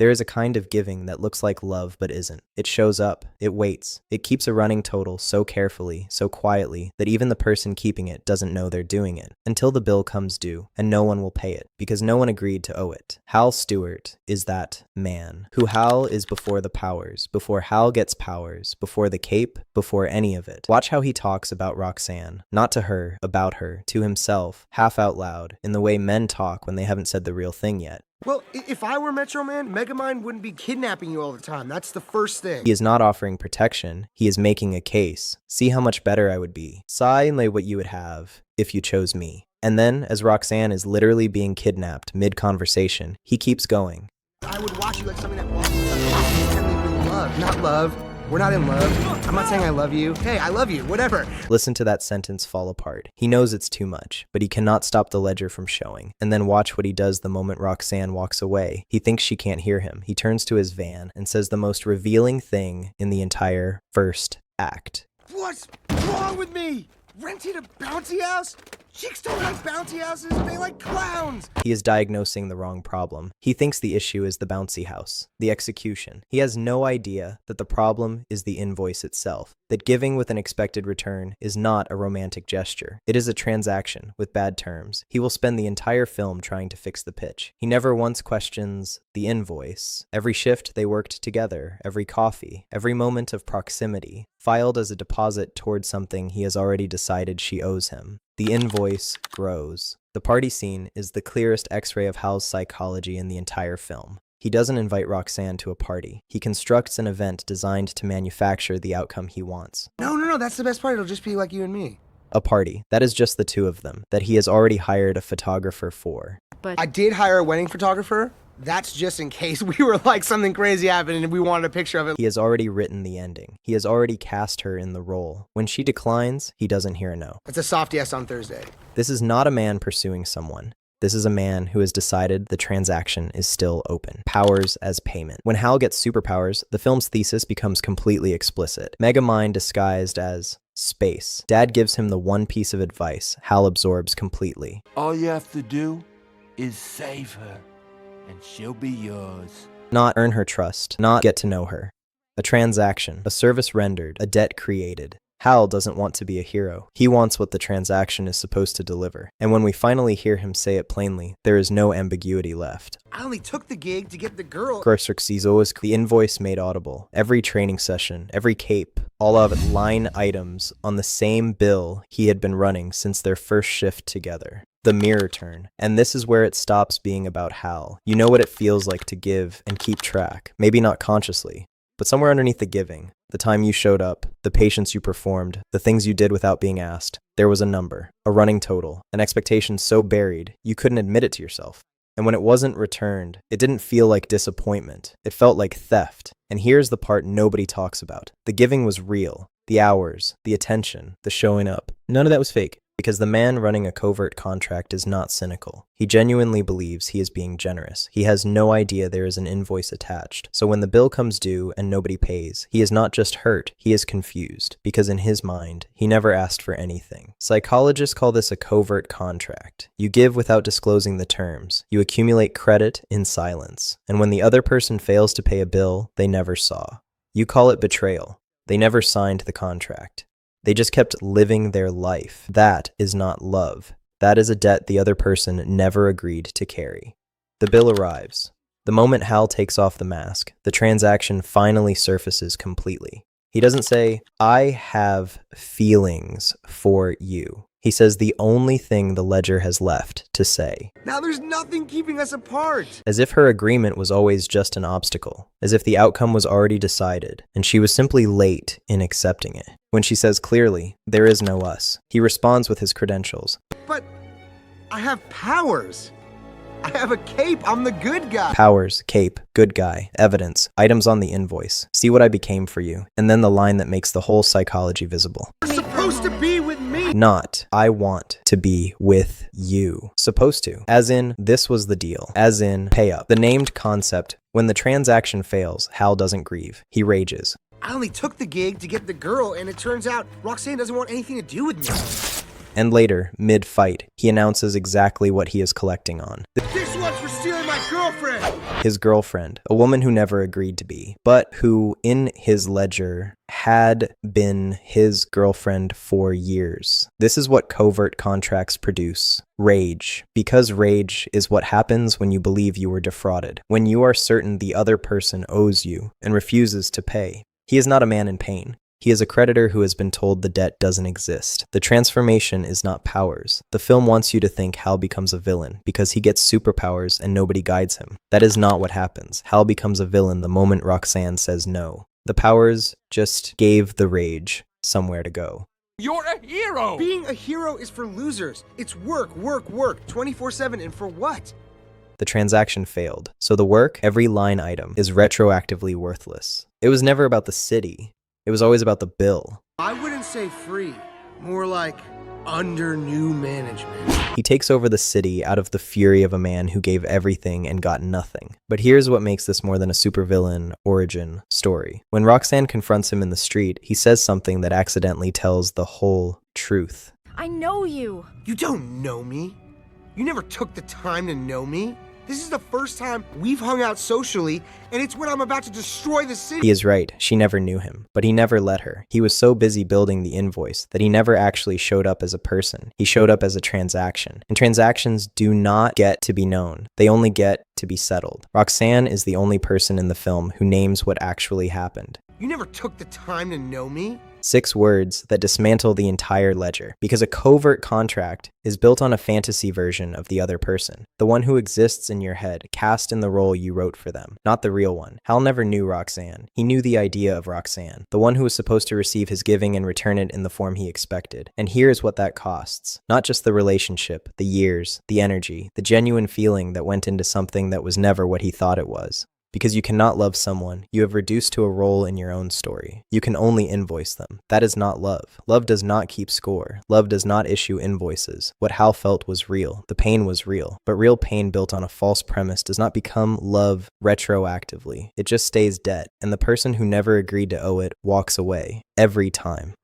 There is a kind of giving that looks like love but isn't. It shows up, it waits, it keeps a running total so carefully, so quietly, that even the person keeping it doesn't know they're doing it, until the bill comes due, and no one will pay it, because no one agreed to owe it. Hal Stewart is that man, who Hal is before the powers, before Hal gets powers, before the cape, before any of it. Watch how he talks about Roxanne, not to her, about her, to himself, half out loud, in the way men talk when they haven't said the real thing yet. Well, if I were Metro Man, Megamind wouldn't be kidnapping you all the time. That's the first thing. He is not offering protection, he is making a case. See how much better I would be. Sigh and lay what you would have if you chose me. And then, as Roxanne is literally being kidnapped mid-conversation, he keeps going. I would watch you like something that walks with love. Not love. We're not in love. I'm not saying I love you. Hey, I love you. Whatever. Listen to that sentence fall apart. He knows it's too much, but he cannot stop the ledger from showing. And then watch what he does the moment Roxanne walks away. He thinks she can't hear him. He turns to his van and says the most revealing thing in the entire first act. What's wrong with me? Rented a bouncy house? Chicks don't like bouncy houses, they like clowns! He is diagnosing the wrong problem. He thinks the issue is the bouncy house, the execution. He has no idea that the problem is the invoice itself, that giving with an expected return is not a romantic gesture. It is a transaction with bad terms. He will spend the entire film trying to fix the pitch. He never once questions the invoice. Every shift they worked together, every coffee, every moment of proximity, filed as a deposit towards something he has already decided she owes him. The invoice grows. The party scene is the clearest X-ray of Hal's psychology in the entire film. He doesn't invite Roxanne to a party. He constructs an event designed to manufacture the outcome he wants. No, that's the best part. It'll just be like you and me. A party. That is just the two of them, that he has already hired a photographer for. But I did hire a wedding photographer. That's just in case we were like something crazy happened and we wanted a picture of it. He has already written the ending. He has already cast her in the role. When she declines, he doesn't hear a no. It's a soft yes on Thursday. This is not a man pursuing someone. This is a man who has decided the transaction is still open. Powers as payment. When Hal gets superpowers, the film's thesis becomes completely explicit. Megamind disguised as space. Dad gives him the one piece of advice Hal absorbs completely. All you have to do is save her, and she'll be yours. Not earn her trust, not get to know her. A transaction, a service rendered, a debt created. Hal doesn't want to be a hero. He wants what the transaction is supposed to deliver. And when we finally hear him say it plainly, there is no ambiguity left. I only took the gig to get the girl. The invoice made audible. Every training session, every cape, all of line items on the same bill he had been running since their first shift together. The mirror turn. And this is where it stops being about Hal. You know what it feels like to give and keep track. Maybe not consciously, but somewhere underneath the giving, the time you showed up, the patience you performed, the things you did without being asked, there was a number, a running total, an expectation so buried you couldn't admit it to yourself. And when it wasn't returned, it didn't feel like disappointment. It felt like theft. And here's the part nobody talks about. The giving was real. The hours, the attention, the showing up. None of that was fake. Because the man running a covert contract is not cynical. He genuinely believes he is being generous. He has no idea there is an invoice attached. So when the bill comes due and nobody pays, he is not just hurt, he is confused. Because in his mind, he never asked for anything. Psychologists call this a covert contract. You give without disclosing the terms. You accumulate credit in silence. And when the other person fails to pay a bill they never saw. You call it betrayal. They never signed the contract. They just kept living their life. That is not love. That is a debt the other person never agreed to carry. The bill arrives. The moment Hal takes off the mask, the transaction finally surfaces completely. He doesn't say, I have feelings for you. He says the only thing the ledger has left to say. Now there's nothing keeping us apart. As if her agreement was always just an obstacle. As if the outcome was already decided, and she was simply late in accepting it. When she says clearly, there is no us, he responds with his credentials. But I have powers. I have a cape. I'm the good guy. Powers, cape, good guy, evidence, items on the invoice. See what I became for you. And then the line that makes the whole psychology visible. You're supposed to be with me. Not, I want to be with you. Supposed to. As in, this was the deal. As in, pay up. The named concept. When the transaction fails, Hal doesn't grieve. He rages. I only took the gig to get the girl, and it turns out Roxanne doesn't want anything to do with me. And later, mid-fight, he announces exactly what he is collecting on. This one's for stealing my girlfriend! His girlfriend, a woman who never agreed to be, but who, in his ledger, had been his girlfriend for years. This is what covert contracts produce. Rage. Because rage is what happens when you believe you were defrauded, when you are certain the other person owes you and refuses to pay. He is not a man in pain. He is a creditor who has been told the debt doesn't exist. The transformation is not powers. The film wants you to think Hal becomes a villain because he gets superpowers and nobody guides him. That is not what happens. Hal becomes a villain the moment Roxanne says no. The powers just gave the rage somewhere to go. You're a hero! Being a hero is for losers. It's work, work, work, 24/7, and for what? The transaction failed, so the work, every line item, is retroactively worthless. It was never about the city. It was always about the bill. I wouldn't say free, more like under new management. He takes over the city out of the fury of a man who gave everything and got nothing. But here's what makes this more than a supervillain origin story. When Roxanne confronts him in the street, he says something that accidentally tells the whole truth. I know you. You don't know me. You never took the time to know me. This is the first time we've hung out socially, and it's when I'm about to destroy the city. He is right, she never knew him, but he never let her. He was so busy building the invoice that he never actually showed up as a person. He showed up as a transaction. And transactions do not get to be known. They only get to be settled. Roxanne is the only person in the film who names what actually happened. You never took the time to know me. 6 words that dismantle the entire ledger, because a covert contract is built on a fantasy version of the other person, the one who exists in your head, cast in the role you wrote for them, not the real one. Hal never knew Roxanne. He knew the idea of Roxanne, the one who was supposed to receive his giving and return it in the form he expected. And here's what that costs. Not just the relationship, the years, the energy, the genuine feeling that went into something that was never what he thought it was. Because you cannot love someone you have reduced to a role in your own story. You can only invoice them. That is not love. Love does not keep score. Love does not issue invoices. What Hal felt was real. The pain was real. But real pain built on a false premise does not become love retroactively. It just stays debt, and the person who never agreed to owe it walks away. Every time.